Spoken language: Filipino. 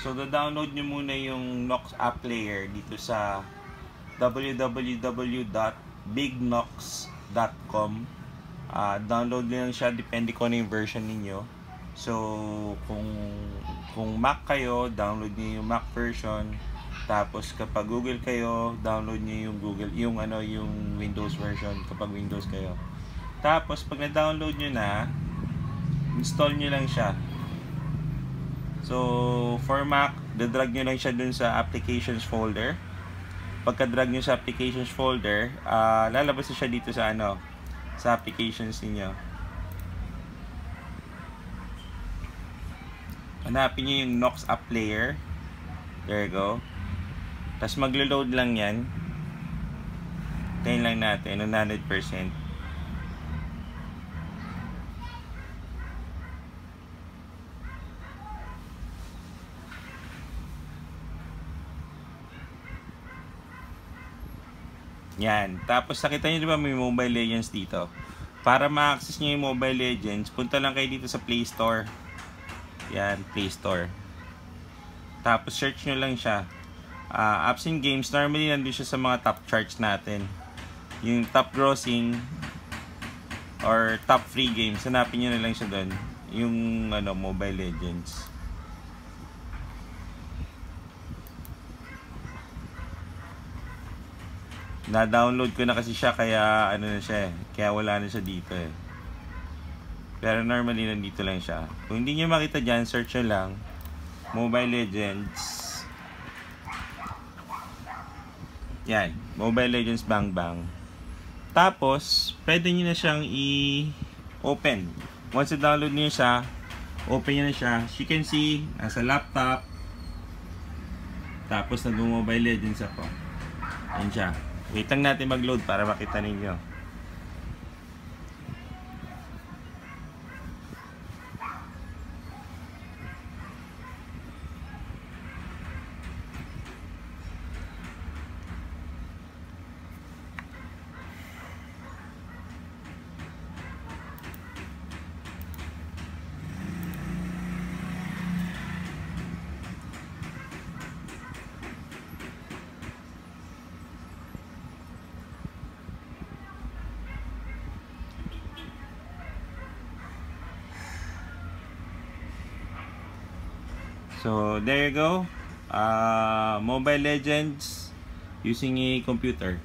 So, download nyo muna yung Nox App Player dito sa www.bignox.com. Download nyo lang siya, depende kung ano yung version ninyo. So, kung Mac kayo, download nyo yung Mac version. Tapos kapag Google kayo, download nyo yung yung Windows version kapag Windows kayo. Tapos pag na-download nyo na, install nyo lang siya. So, for Mac, dadrag nyo lang siya dun sa applications folder. Pagka-drag nyo sa applications folder, lalabas na siya dito sa sa applications niyo. Hanapin nyo yung Nox App Player. There you go. Tapos maglo-load lang yan. Tayin lang natin, 100%. Yan. Tapos nakita nyo diba may Mobile Legends dito? Para ma-access nyo yung Mobile Legends, punta lang kayo dito sa Play Store. Yan, Play Store. Tapos search nyo lang siya. Apps and games, normally nandun siya sa mga top charts natin. Yung top grossing or top free games, hanapin nyo na lang siya doon. Yung Mobile Legends. Na-download ko na kasi siya kaya na siya kaya wala na siya dito Pero normally nandito lang siya. Kung hindi niyo makita diyan, search nyo lang Mobile Legends. Yan, Mobile Legends Bang Bang. Tapos, pwede niyo na siyang i-open. Once na-download niyo siya, open niyo na siya. As you can see, nasa laptop. Tapos nag-Mobile Legends ako. Yan siya. Wait lang natin mag-load para makita ninyo. So, there you go. Mobile Legends using a computer.